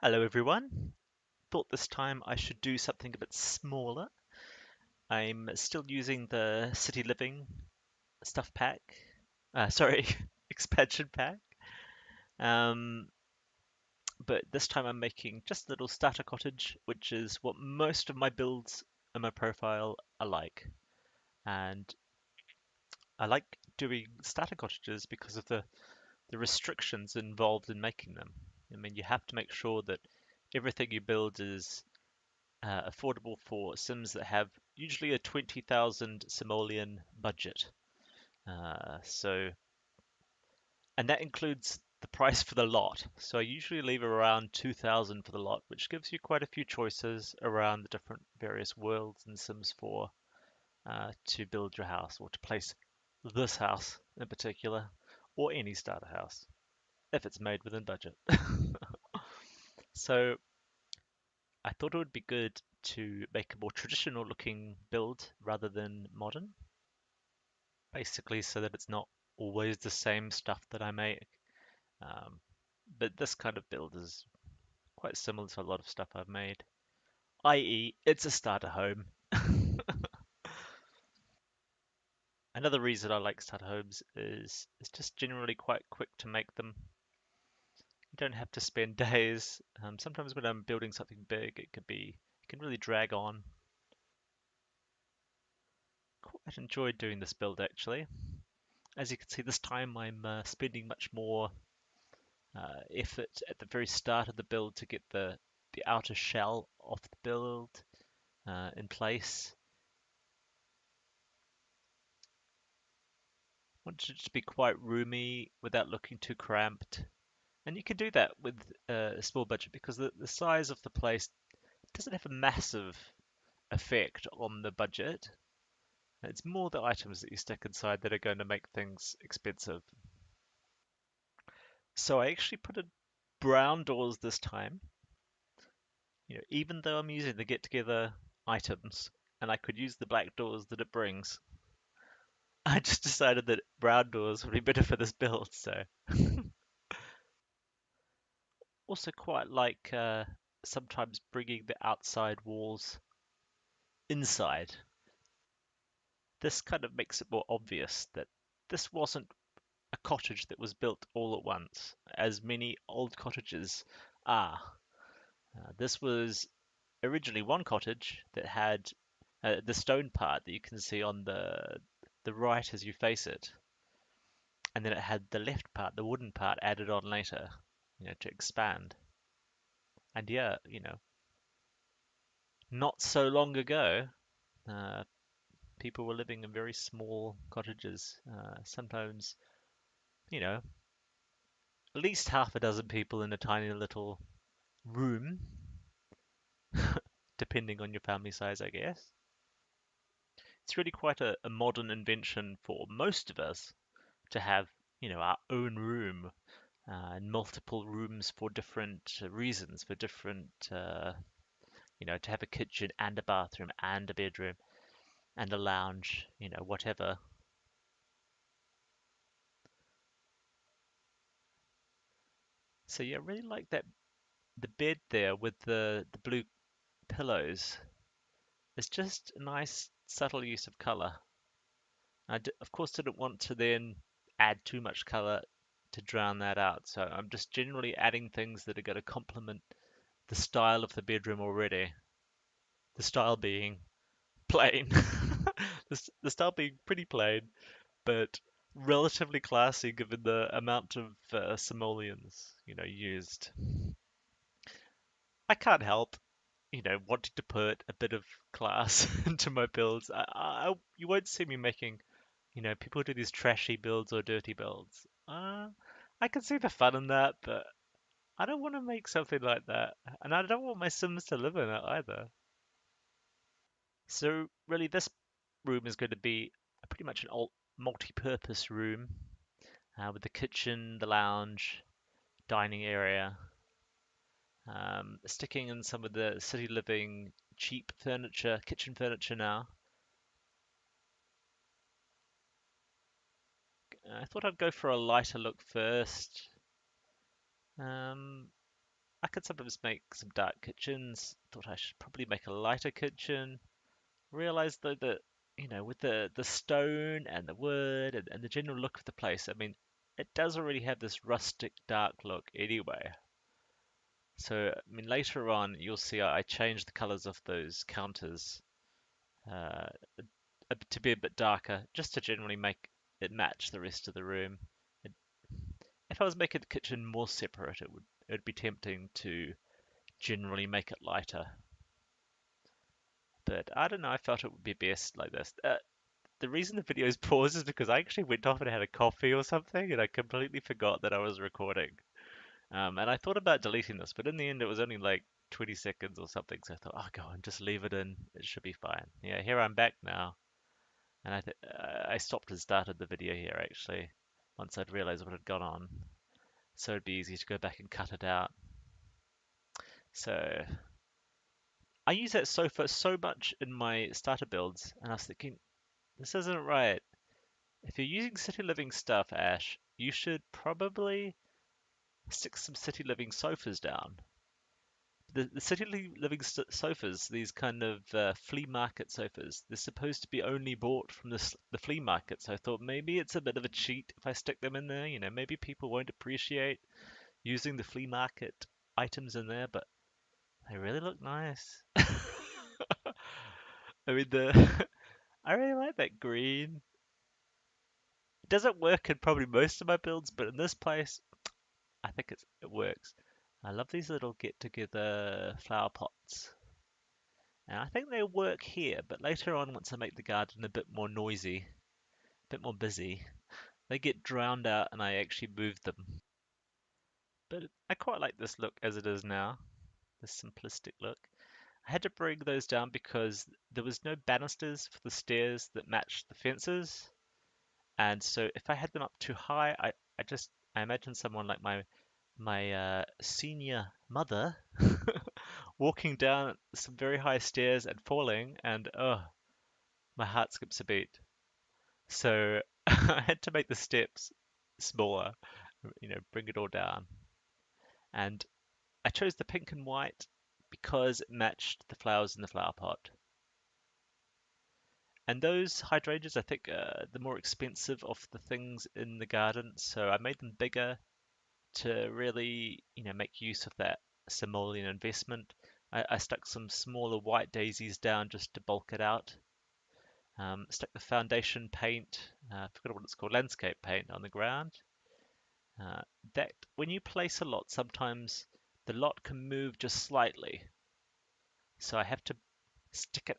Hello everyone. Thought this time I should do something a bit smaller. I'm still using the City Living stuff pack. Sorry, expansion pack. Um, but this time I'm making just a little starter cottage, which is what most of my builds and my profile are like. And I like doing starter cottages because of the restrictions involved in making them. I mean, you have to make sure that everything you build is affordable for Sims that have usually a 20,000 simoleon budget. So, and that includes the price for the lot. So I usually leave around 2,000 for the lot, which gives you quite a few choices around the different various worlds in Sims 4 to build your house or to place this house in particular, or any starter house if it's made within budget. So I thought it would be good to make a more traditional looking build rather than modern, basically so that it's not always the same stuff that I make. Um, but this kind of build is quite similar to a lot of stuff I've made, i.e., it's a starter home. Another reason I like starter homes is it's just generally quite quick to make them. You don't have to spend days. Sometimes when I'm building something big, it can really drag on. Quite enjoyed doing this build actually. As you can see, this time I'm spending much more effort at the very start of the build to get the outer shell of the build in place. Want it to be quite roomy without looking too cramped. And you can do that with a small budget because the size of the place doesn't have a massive effect on the budget. It's more the items that you stick inside that are going to make things expensive. So I actually put in brown doors this time. Even though I'm using the get together items and I could use the black doors that it brings, I just decided that brown doors would be better for this build. So also quite like sometimes bringing the outside walls inside. This kind of makes it more obvious that this wasn't a cottage that was built all at once, as many old cottages are. This was originally one cottage that had the stone part that you can see on the right as you face it, and then it had the left part, the wooden part, added on later, to expand. And yeah, not so long ago, uh, people were living in very small cottages. Sometimes, you know, at least half a dozen people in a tiny little room, depending on your family size, I guess. It's really quite a modern invention for most of us to have, our own room and multiple rooms for different reasons, for different, to have a kitchen and a bathroom and a bedroom and a lounge, whatever. So yeah, I really like that the bed there with the blue pillows. It's just a nice subtle use of color. Of course didn't want to then add too much color to drown that out. So I'm just generally adding things that are going to complement the style of the bedroom already. The style being plain. The style being pretty plain, but relatively classy given the amount of simoleons, used. I can't help, wanting to put a bit of class into my builds. You won't see me making, people do these trashy builds or dirty builds. I can see the fun in that, but I don't want to make something like that, and I don't want my Sims to live in it either. So really, this room is going to be pretty much an multi-purpose room with the kitchen, the lounge, dining area, sticking in some of the city living cheap furniture, kitchen furniture now. I thought I'd go for a lighter look first. Um, I could sometimes make some dark kitchens. Thought I should probably make a lighter kitchen. Realized though that, with the stone and the wood and the general look of the place, I mean, it does already have this rustic, dark look anyway. So, I mean, later on, you'll see I changed the colors of those counters uh, to be a bit darker, just to generally make it match the rest of the room. It, if I was making the kitchen more separate, it would be tempting to generally make it lighter. But I don't know, I felt it would be best like this. The reason the video is paused is because I actually went off and had a coffee or something, and I completely forgot that I was recording. And I thought about deleting this, but in the end, it was only like 20 seconds or something. So I thought, oh, go on, just leave it in. It should be fine. Yeah, here I'm back now, and I stopped and started the video here actually, once I'd realized what had gone on. So it'd be easy to go back and cut it out. So I use that sofa so much in my starter builds, and I was thinking, this isn't right. If you're using City Living stuff, Ash, you should probably stick some City Living sofas down. The City Living sofas, these kind of flea market sofas, they're supposed to be only bought from the flea market. So I thought maybe it's a bit of a cheat if I stick them in there. Maybe people won't appreciate using the flea market items in there, but they really look nice. I mean, I really like that green. It doesn't work in probably most of my builds, but in this place, I think it works. I love these little get-together flower pots. And I think they'll work here, but later on, once I make the garden a bit more noisy, a bit more busy, they get drowned out and I actually move them. But I quite like this look as it is now, this simplistic look. I had to bring those down because there was no banisters for the stairs that matched the fences. And so if I had them up too high, I imagine someone like my senior mother walking down some very high stairs and falling, and oh, my heart skips a beat. So I had to make the steps smaller, bring it all down. And I chose the pink and white because it matched the flowers in the flower pot. And those hydrangeas, I think, the more expensive of the things in the garden. So I made them bigger to really, make use of that simoleon investment. I stuck some smaller white daisies down just to bulk it out. Stuck the foundation paint, I forgot what it's called, landscape paint on the ground. Uh, that when you place a lot, sometimes the lot can move just slightly. So I have to stick it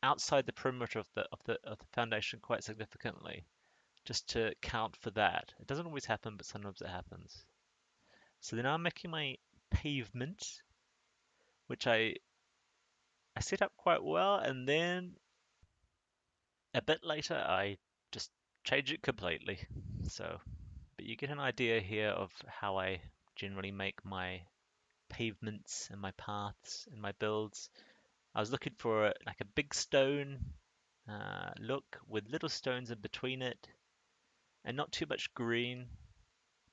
outside the perimeter of the foundation quite significantly, just to count for that. It doesn't always happen, but sometimes it happens. So then I'm making my pavement, which I set up quite well, and then a bit later I just change it completely. So, but you get an idea here of how I generally make my pavements and my paths and my builds. I was looking for like a big stone look with little stones in between it and not too much green.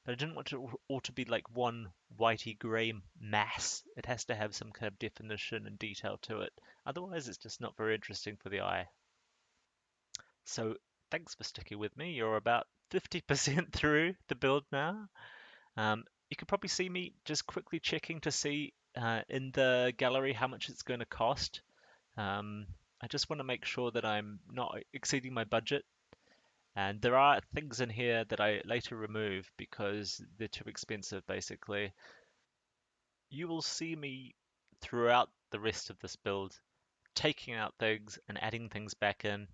But I didn't want it all to be like one whitey grey mass. It has to have some kind of definition and detail to it. Otherwise, it's just not very interesting for the eye. So thanks for sticking with me. You're about 50% through the build now. You can probably see me just quickly checking to see in the gallery how much it's going to cost. Um, I just want to make sure that I'm not exceeding my budget. And there are things in here that I later remove because they're too expensive, basically. You will see me throughout the rest of this build taking out things and adding things back in,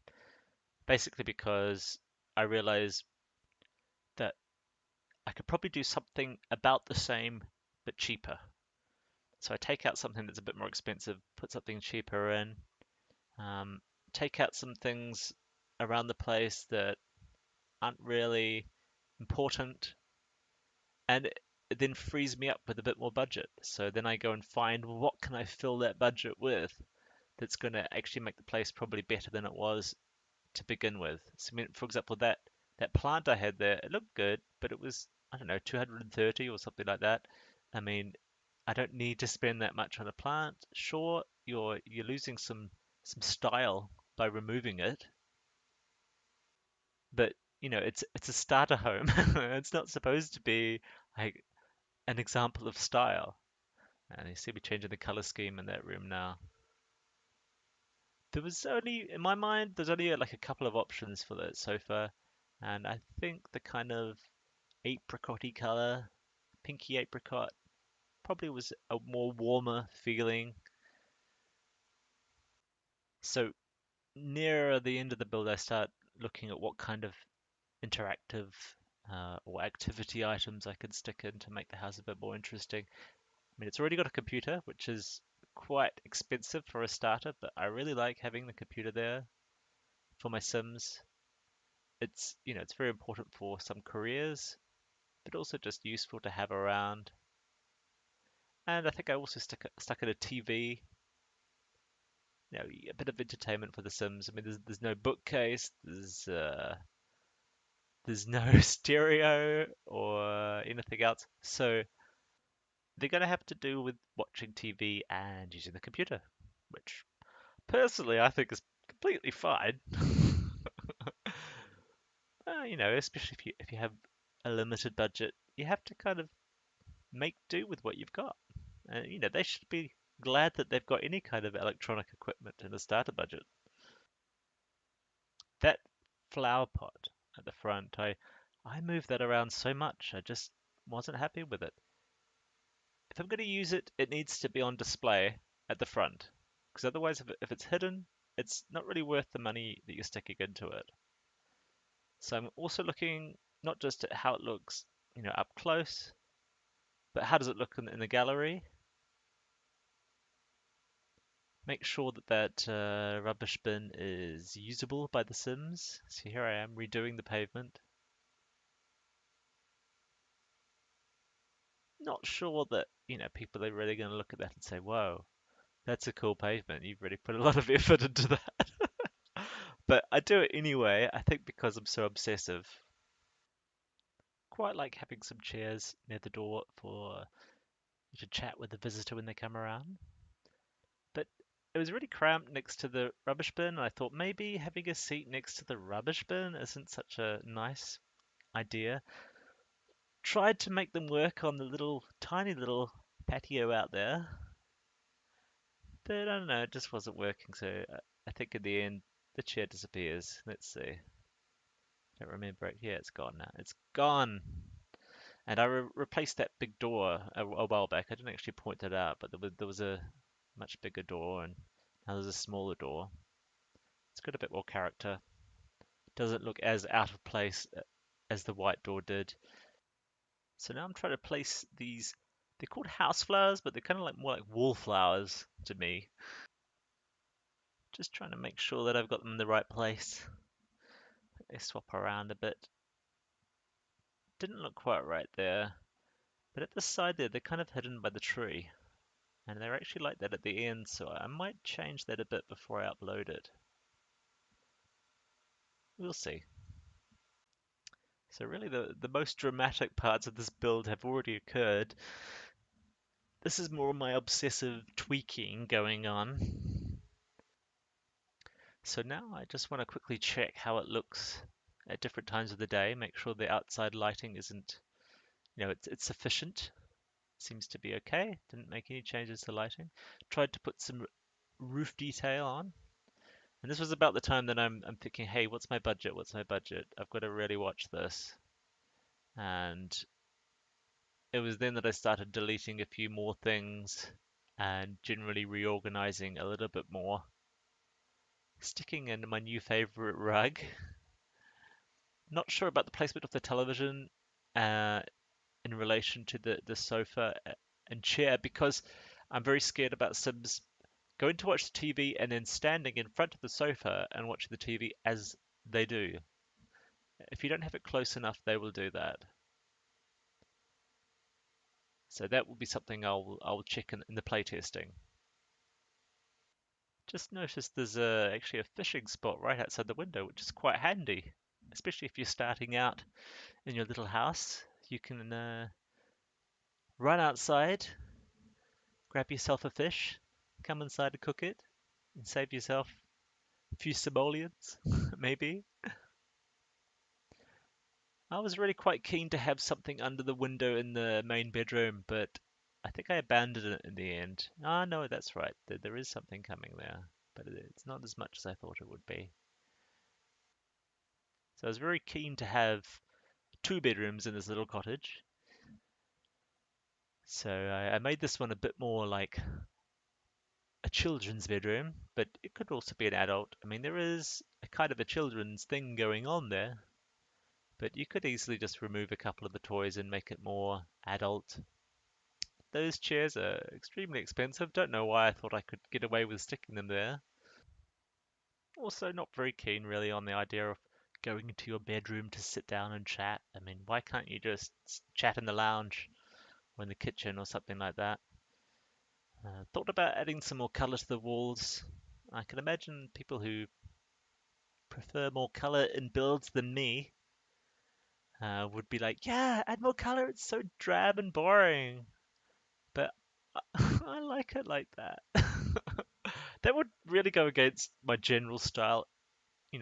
basically because I realize that I could probably do something about the same but cheaper. So I take out something that's a bit more expensive, put something cheaper in, um, take out some things around the place that aren't really important, and it then frees me up with a bit more budget. So then I go and find, well, what can I fill that budget with that's going to actually make the place probably better than it was to begin with. So, I mean, for example, that plant I had there, it looked good, but it was, I don't know, 230 or something like that. I mean, I don't need to spend that much on a plant. Sure, you're losing some style by removing it, but it's a starter home. It's not supposed to be like an example of style. And you see me changing the color scheme in that room now. There was only, in my mind, there's only like a couple of options for that sofa, and I think the kind of apricot color, pinky apricot, probably was a more warmer feeling. So nearer the end of the build, I start looking at what kind of interactive or activity items I could stick in to make the house a bit more interesting. I mean, it's already got a computer, which is quite expensive for a starter, but I really like having the computer there for my Sims. It's very important for some careers, but also just useful to have around. And I think I also stuck in a TV, a bit of entertainment for the Sims. I mean, there's no bookcase, there's no stereo or anything else, so they're gonna have to do with watching TV and using the computer, which personally I think is completely fine. Especially if you have a limited budget, you have to kind of make do with what you've got. And they should be glad that they've got any kind of electronic equipment in a starter budget. That flower pot at the front, I moved that around so much, I just wasn't happy with it. If I'm going to use it, it needs to be on display at the front, because otherwise, if it's hidden, it's not really worth the money that you're sticking into it. So I'm also looking not just at how it looks, up close, but how does it look in the gallery? Make sure that rubbish bin is usable by the Sims. So here I am redoing the pavement. Not sure that, people are really going to look at that and say, whoa, that's a cool pavement. You've really put a lot of effort into that. But I do it anyway, I think because I'm so obsessive. Quite like having some chairs near the door for you to chat with the visitor when they come around. But it was really cramped next to the rubbish bin, and I thought maybe having a seat next to the rubbish bin isn't such a nice idea. Tried to make them work on the tiny little patio out there, but I don't know, it just wasn't working. So I think in the end, the chair disappears. Let's see. Don't remember it. Yeah, it's gone now. It's gone. And I replaced that big door a while back. I didn't actually point it out, but there was a much bigger door, and now there's a smaller door. It's got a bit more character. Doesn't look as out of place as the white door did. So now I'm trying to place these. They're called house flowers, but they're kind of like more like wallflowers to me. Just trying to make sure that I've got them in the right place. They swap around a bit. Didn't look quite right there. But at the side there, they're kind of hidden by the tree. And they're actually like that at the end, so I might change that a bit before I upload it. We'll see. So really the most dramatic parts of this build have already occurred. This is more my obsessive tweaking going on. So now I just want to quickly check how it looks at different times of the day, make sure the outside lighting isn't, it's sufficient. Seems to be okay. Didn't make any changes to lighting. Tried to put some roof detail on. And this was about the time that I'm thinking, hey, what's my budget? What's my budget? I've got to really watch this. And it was then that I started deleting a few more things and generally reorganizing a little bit more. Sticking in my new favorite rug. Not sure about the placement of the television uh, in relation to the sofa and chair because I'm very scared about Sims going to watch the TV and then standing in front of the sofa and watching the TV as they do. If you don't have it close enough, they will do that. So that will be something I'll check in the playtesting. Just noticed there's actually a fishing spot right outside the window, which is quite handy, especially if you're starting out in your little house. You can run outside grab yourself a fish, come inside and cook it, and save yourself a few simoleons, maybe. I was really quite keen to have something under the window in the main bedroom, but I think I abandoned it in the end. Ah, no, that's right. There is something coming there, but it's not as much as I thought it would be. So I was very keen to have two bedrooms in this little cottage. So I made this one a bit more like a children's bedroom, but it could also be an adult. I mean, there is a kind of a children's thing going on there, but you could easily just remove a couple of the toys and make it more adult. Those chairs are extremely expensive. Don't know why I thought I could get away with sticking them there. Also, not very keen really on the idea of going into your bedroom to sit down and chat. I mean, why can't you just chat in the lounge or in the kitchen or something like that? Thought about adding some more colour to the walls. I can imagine people who prefer more colour in builds than me would be like, yeah, add more colour, it's so drab and boring. But I like it like that. That would really go against my general style,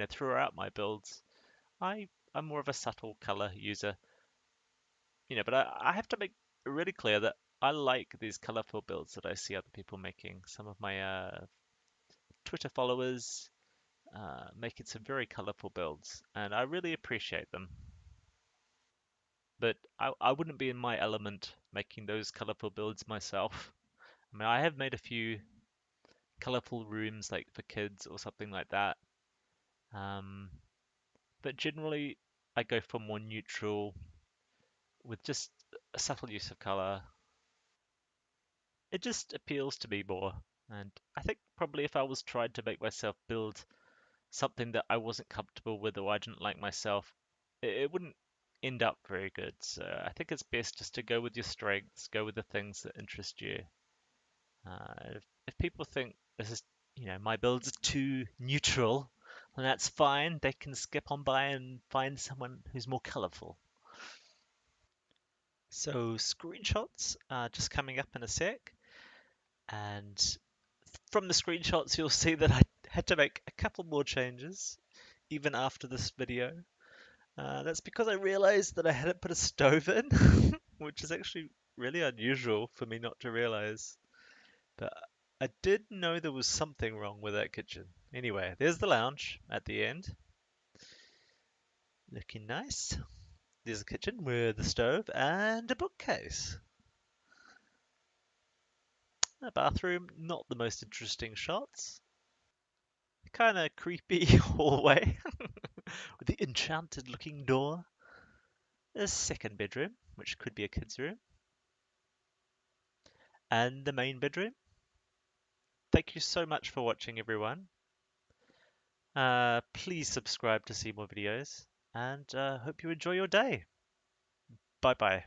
throughout my builds. I'm more of a subtle color user, but I have to make it really clear that I like these colorful builds that I see other people making. Some of my Twitter followers making some very colorful builds, and I really appreciate them. But I wouldn't be in my element making those colorful builds myself. I mean, I have made a few colorful rooms like for kids or something like that. Um, but generally, I go for more neutral with just a subtle use of color. It just appeals to me more. And I think probably if I was trying to make myself build something that I wasn't comfortable with or I didn't like myself, it wouldn't end up very good. So I think it's best just to go with your strengths, go with the things that interest you. If people think this is, my build's too neutral, then that's fine. They can skip on by and find someone who's more colorful. So screenshots are just coming up in a sec, and from the screenshots you'll see that I had to make a couple more changes even after this video. That's because I realized that I hadn't put a stove in, which is actually really unusual for me not to realize. But I did know there was something wrong with that kitchen. Anyway, there's the lounge at the end. Looking nice. There's the kitchen with the stove and a bookcase. A bathroom, not the most interesting shots. Kind of creepy hallway with the enchanted looking door. A second bedroom, which could be a kid's room. And the main bedroom. Thank you so much for watching, everyone. Please subscribe to see more videos, and hope you enjoy your day. Bye bye.